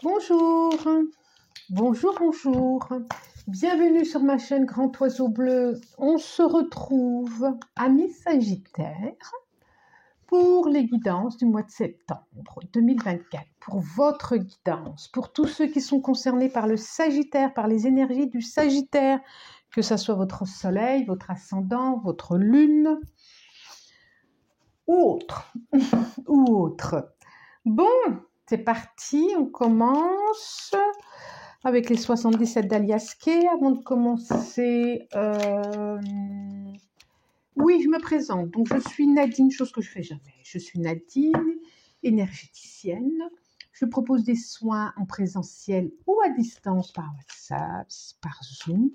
Bonjour, bonjour. Bienvenue sur ma chaîne Grand Oiseau Bleu. On se retrouve, amis Sagittaires, pour les guidances du mois de septembre 2024. Pour votre guidance, pour tous ceux qui sont concernés par le Sagittaire, par les énergies du Sagittaire, que ce soit votre soleil, votre ascendant, votre lune, ou autre. Bon, c'est parti, on commence avec les 77 d'Alias Kay. Avant de commencer, oui, je me présente. Donc, je suis Nadine, chose que je fais jamais. Je suis Nadine, énergéticienne. Je propose des soins en présentiel ou à distance par WhatsApp, par Zoom.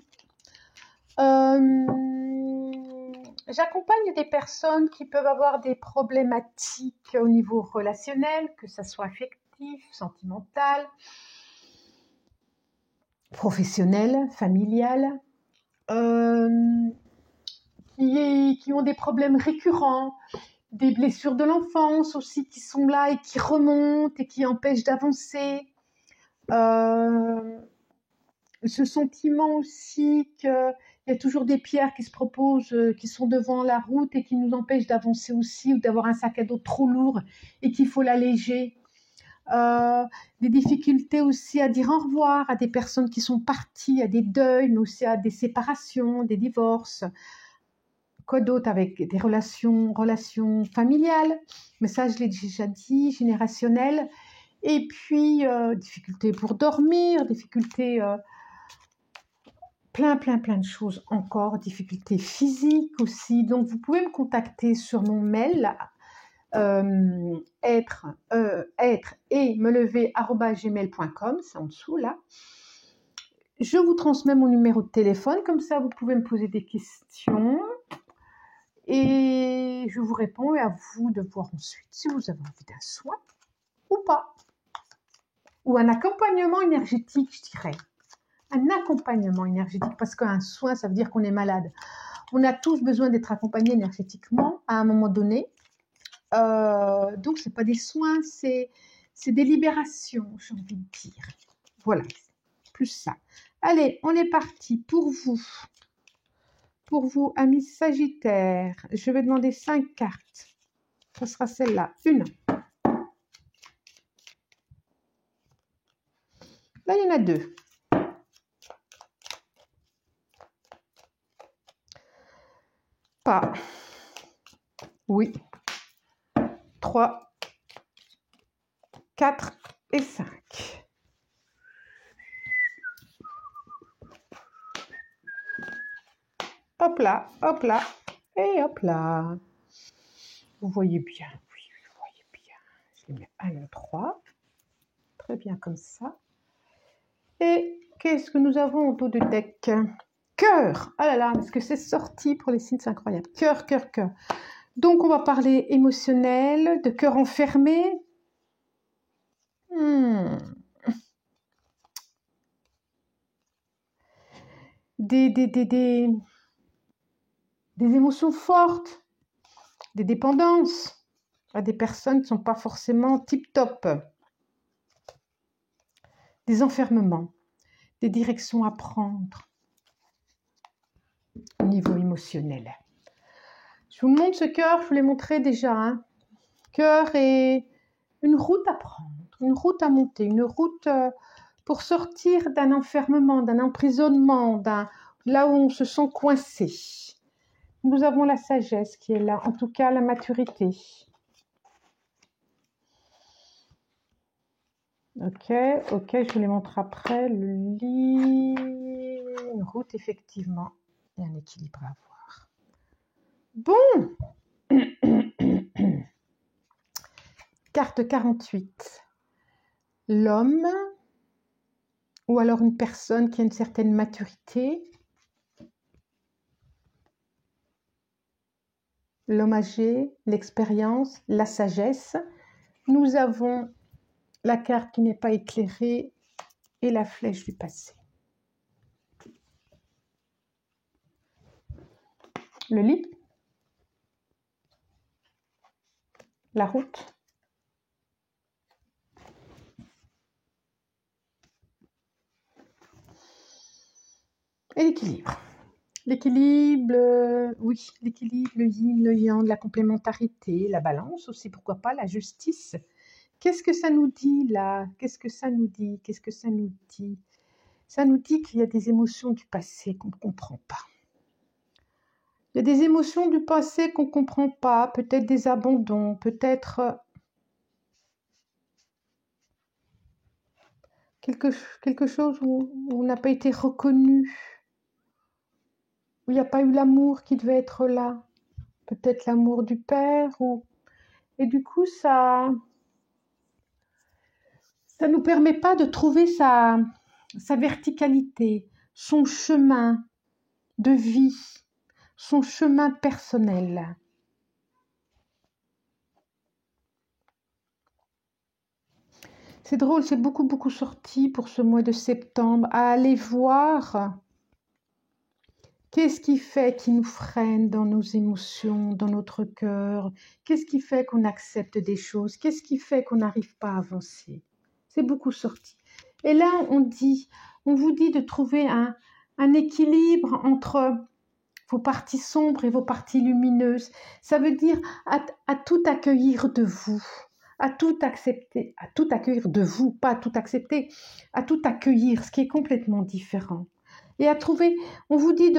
J'accompagne des personnes qui peuvent avoir des problématiques au niveau relationnel, que ce soit affectif, sentimental, professionnel, familial, qui ont des problèmes récurrents, des blessures de l'enfance aussi qui sont là et qui remontent et qui empêchent d'avancer. Ce sentiment aussi qu'il y a toujours des pierres qui se proposent, qui sont devant la route et qui nous empêchent d'avancer aussi, ou d'avoir un sac à dos trop lourd et qu'il faut l'alléger. Des difficultés aussi à dire au revoir à des personnes qui sont parties, à des deuils, mais aussi à des séparations, des divorces. Quoi d'autre? Avec des relations familiales, mais ça je l'ai déjà dit, générationnelles. Et puis, difficultés pour dormir, difficultés... plein de choses encore, difficultés physiques aussi. Donc, vous pouvez me contacter sur mon mail, être et me lever@gmail.com, c'est en dessous là. Je vous transmets mon numéro de téléphone, comme ça vous pouvez me poser des questions et je vous réponds, et à vous de voir ensuite si vous avez envie d'un soin ou pas, ou un accompagnement énergétique, je dirais. Un accompagnement énergétique, parce qu'un soin, ça veut dire qu'on est malade. On a tous besoin d'être accompagnés énergétiquement à un moment donné. Donc, ce n'est pas des soins, c'est des libérations, j'ai envie de dire. Voilà, plus ça. Allez, on est parti pour vous. Pour vous, amis Sagittaires, je vais demander 5 cartes. Ce sera celle-là. Une. Là, il y en a 2. Pas. Oui. 3, 4 et 5. Hop là, et hop là. Vous voyez bien, oui, vous voyez bien. Je les mets à le 3. Très bien comme ça. Et qu'est-ce que nous avons au dos de deck? Cœur. Ah là là, parce que c'est sorti pour les signes, c'est incroyable. Cœur. Donc, on va parler émotionnel, de cœur enfermé. Des émotions fortes, des dépendances à des personnes qui ne sont pas forcément tip-top, des enfermements, des directions à prendre au niveau émotionnel. Je vous montre ce cœur, je vous l'ai montré déjà. Hein. Cœur est une route à prendre, une route à monter, une route pour sortir d'un enfermement, d'un emprisonnement, là où on se sent coincé. Nous avons la sagesse qui est là, en tout cas la maturité. Ok, je vous les montre après. Le lit, une route effectivement, et un équilibre à avoir. Bon. Carte 48. L'homme, ou alors une personne qui a une certaine maturité. L'homme âgé, l'expérience, la sagesse. Nous avons la carte qui n'est pas éclairée et la flèche du passé. Le lit, la route, Et l'équilibre. L'équilibre, oui, l'équilibre, le yin, le yang, la complémentarité, la balance aussi, pourquoi pas, la justice. Qu'est-ce que ça nous dit là? Qu'est-ce que ça nous dit? Qu'est-ce que ça nous dit? Ça nous dit qu'il y a des émotions du passé qu'on ne comprend pas. Il y a des émotions du passé qu'on ne comprend pas, peut-être des abandons, peut-être quelque chose où on n'a pas été reconnu, où il n'y a pas eu l'amour qui devait être là, peut-être l'amour du père. Et du coup, ça ne nous permet pas de trouver sa verticalité, son chemin de vie, son chemin personnel. C'est drôle, c'est beaucoup sorti pour ce mois de septembre, à aller voir qu'est-ce qui fait qui nous freine dans nos émotions, dans notre cœur, qu'est-ce qui fait qu'on accepte des choses, qu'est-ce qui fait qu'on n'arrive pas à avancer. C'est beaucoup sorti. Et là, on vous dit de trouver un équilibre entre vos parties sombres et vos parties lumineuses. Ça veut dire à tout accueillir de vous, à tout accepter, à tout accueillir de vous, pas à tout accepter, à tout accueillir, ce qui est complètement différent. Et à trouver, si on vous dit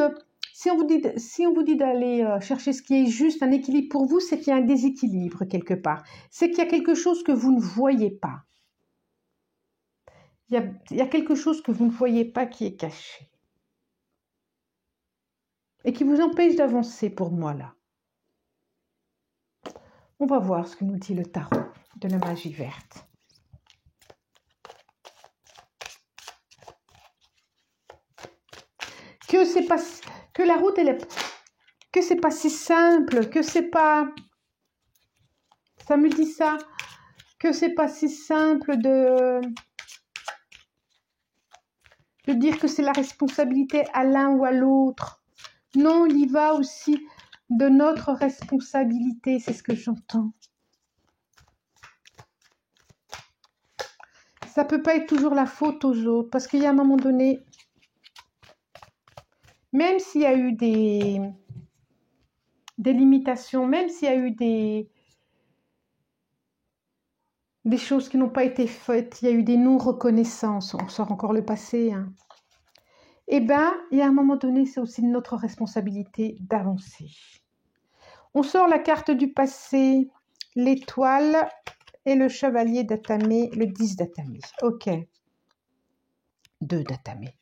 d'aller chercher ce qui est juste, un équilibre pour vous, c'est qu'il y a un déséquilibre quelque part. C'est qu'il y a quelque chose que vous ne voyez pas. Il y a quelque chose que vous ne voyez pas qui est caché. Et qui vous empêche d'avancer pour moi là. On va voir ce que nous dit le tarot de la magie verte. Que la route que c'est pas si simple, que c'est pas, ça me dit ça, que c'est pas si simple de dire que c'est la responsabilité à l'un ou à l'autre. Non, il y va aussi de notre responsabilité, c'est ce que j'entends. Ça peut pas être toujours la faute aux autres, parce qu'il y a un moment donné, même s'il y a eu des limitations, même s'il y a eu des choses qui n'ont pas été faites, il y a eu des non-reconnaissances, on sort encore le passé, hein. Eh bien, il y a un moment donné, c'est aussi notre responsabilité d'avancer. On sort la carte du passé, l'étoile et le chevalier d'atamé, le 10 d'atamé. Ok. 2 d'atamé.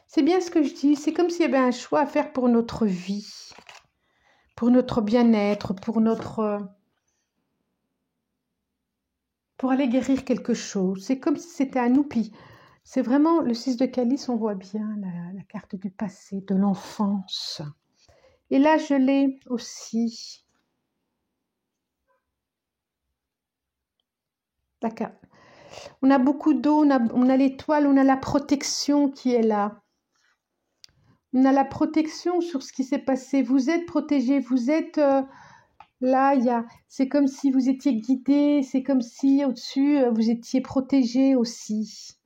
C'est bien ce que je dis, c'est comme s'il y avait un choix à faire pour notre vie, pour notre bien-être, pour aller guérir quelque chose. C'est comme si c'était un oupi. C'est vraiment le 6 de calice, on voit bien la carte du passé, de l'enfance. Et là, je l'ai aussi. D'accord. On a beaucoup d'eau, on a l'étoile, on a la protection qui est là. On a la protection sur ce qui s'est passé. Vous êtes protégé, vous êtes là. C'est comme si vous étiez guidé, c'est comme si au-dessus, vous étiez protégé aussi.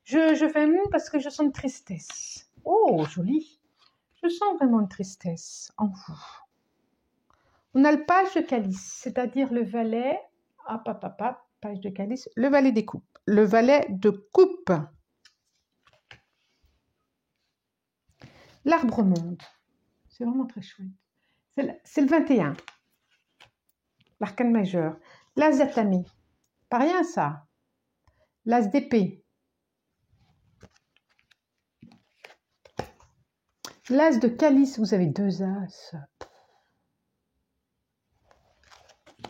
Je fais parce que je sens une tristesse. Oh, joli. Je sens vraiment une tristesse en vous. On a le page de calice, c'est-à-dire le valet, page de calice, le valet des coupes. Le valet de coupe. L'arbre monde. C'est vraiment très chouette. C'est le 21. L'arcane majeur. L'as d'atamé. Pas rien ça. L'as d'épée. L'as de calice, vous avez 2 as.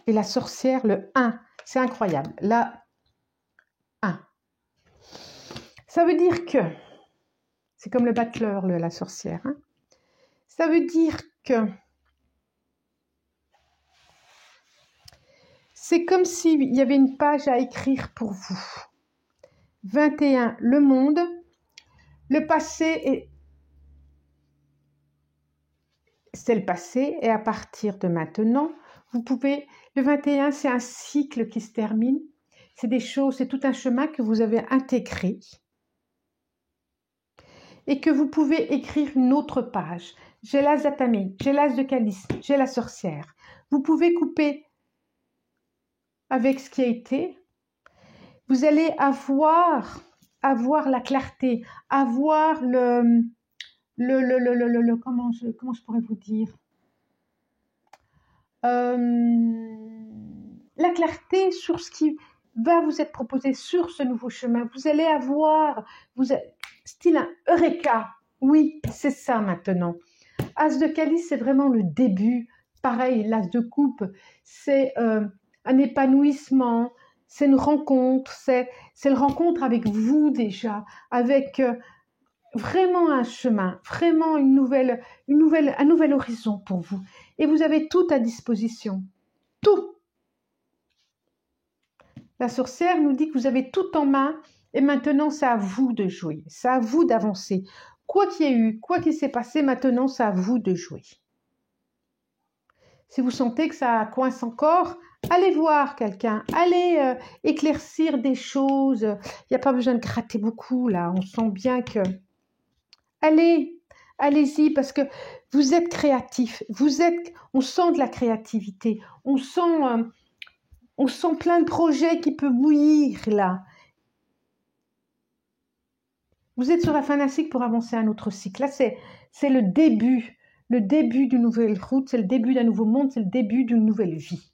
Et la sorcière, le 1. C'est incroyable. La 1. Ça veut dire que, c'est comme le battleur, la sorcière. Hein. Ça veut dire que c'est comme s'il y avait une page à écrire pour vous. 21, le monde. Le passé, c'est le passé. Et à partir de maintenant, vous pouvez... Le 21, c'est un cycle qui se termine. c'est des choses, c'est tout un chemin que vous avez intégré et que vous pouvez écrire une autre page. J'ai l'as d'Atami, j'ai l'as de calice, j'ai la sorcière. Vous pouvez couper avec ce qui a été. Vous allez avoir la clarté, avoir comment je pourrais vous dire, la clarté sur ce qui va vous être proposé sur ce nouveau chemin. Vous allez avoir, style un Eureka. Oui, c'est ça maintenant. As de calice, c'est vraiment le début. Pareil, l'as de coupe, c'est un épanouissement, c'est une rencontre, c'est le rencontre avec vous déjà, avec vraiment un chemin, vraiment un nouvel horizon pour vous. Et vous avez tout à disposition. Tout. La sorcière nous dit que vous avez tout en main et maintenant c'est à vous de jouer, c'est à vous d'avancer. Quoi qu'il y ait eu, quoi qu'il s'est passé, maintenant c'est à vous de jouer. Si vous sentez que ça coince encore, allez voir quelqu'un, allez éclaircir des choses. Il n'y a pas besoin de gratter beaucoup là, on sent bien que... Allez-y parce que vous êtes créatif, on sent de la créativité, on sent plein de projets qui peuvent bouillir là. Vous êtes sur la fin d'un cycle pour avancer à un autre cycle. Là, c'est le début d'une nouvelle route, c'est le début d'un nouveau monde, c'est le début d'une nouvelle vie.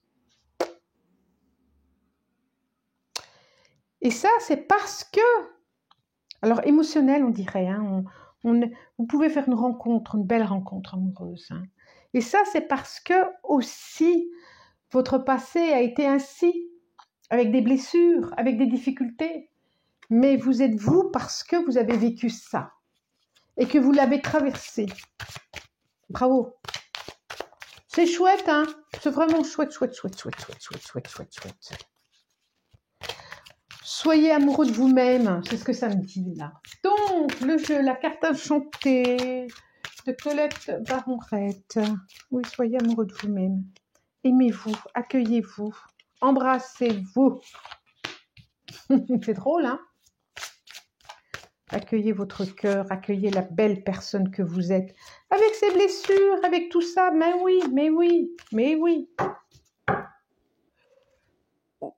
Et ça, c'est parce que, alors émotionnel, on dirait, hein, vous pouvez faire une rencontre, une belle rencontre amoureuse. Hein. Et ça, c'est parce que aussi, votre passé a été ainsi, avec des blessures, avec des difficultés. Mais vous êtes vous parce que vous avez vécu ça et que vous l'avez traversé. Bravo. C'est chouette, hein. C'est vraiment chouette. Soyez amoureux de vous-même, c'est ce que ça me dit là. Donc, le jeu, la carte enchantée de Colette Baronrette. Oui, soyez amoureux de vous-même. Aimez-vous, accueillez-vous, embrassez-vous. C'est drôle, hein? Accueillez votre cœur, accueillez la belle personne que vous êtes. Avec ses blessures, avec tout ça, mais oui.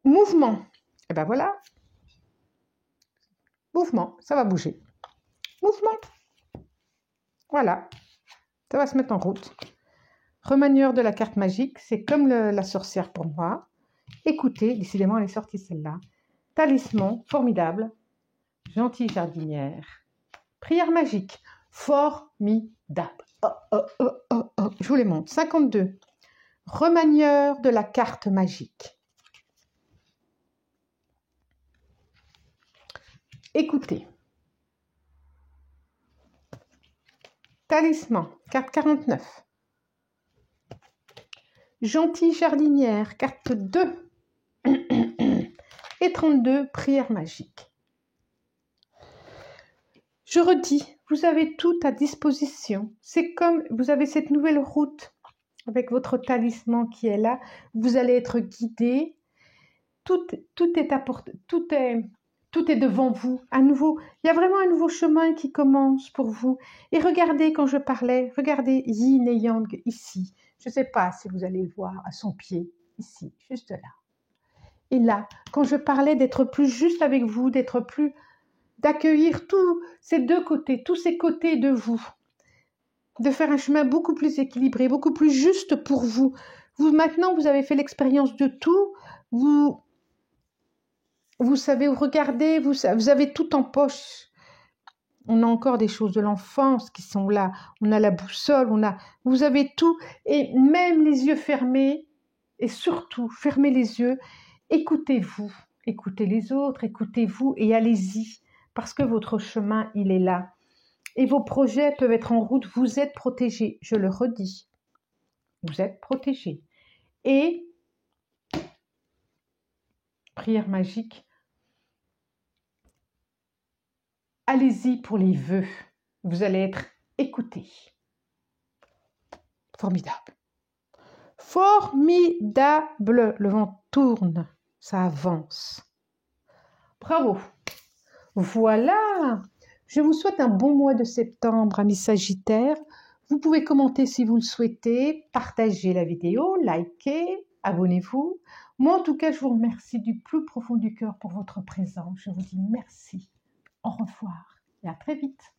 Mouvement. Et ben voilà. Mouvement, ça va bouger. Mouvement. Voilà. Ça va se mettre en route. Remanieur de la carte magique, c'est comme la sorcière pour moi. Écoutez, décidément, elle est sortie celle-là. Talisman, formidable. Gentille jardinière. Prière magique, formidable. Je vous les montre. 52. Remanieur de la carte magique. Écoutez. Talisman, carte 49. Gentille jardinière, carte 2. Et 32, prière magique. Je redis, vous avez tout à disposition. C'est comme vous avez cette nouvelle route avec votre talisman qui est là. Vous allez être guidé. Tout est à portée, tout est devant vous. Il y a vraiment un nouveau chemin qui commence pour vous. Et regardez, quand je parlais, regardez Yin et Yang ici. Je ne sais pas si vous allez le voir à son pied, ici, juste là. Et là, quand je parlais d'être plus juste avec vous, d'accueillir tous ces deux côtés, tous ces côtés de vous, de faire un chemin beaucoup plus équilibré, beaucoup plus juste pour vous. Maintenant, vous avez fait l'expérience de tout. Vous savez où regarder, vous avez tout en poche. On a encore des choses de l'enfance qui sont là. On a la boussole, vous avez tout. Et même les yeux fermés, et surtout, fermez les yeux, écoutez-vous, écoutez les autres, écoutez-vous et allez-y. Parce que votre chemin, il est là. Et vos projets peuvent être en route. Vous êtes protégés. Je le redis. Vous êtes protégés. Et, prière magique, allez-y pour les vœux. Vous allez être écoutés. Formidable. Formidable. Le vent tourne. Ça avance. Bravo. Voilà. Je vous souhaite un bon mois de septembre, amis Sagittaires. Vous pouvez commenter si vous le souhaitez, partager la vidéo, liker, abonnez-vous. Moi, en tout cas, je vous remercie du plus profond du cœur pour votre présence. Je vous dis merci. Au revoir et à très vite.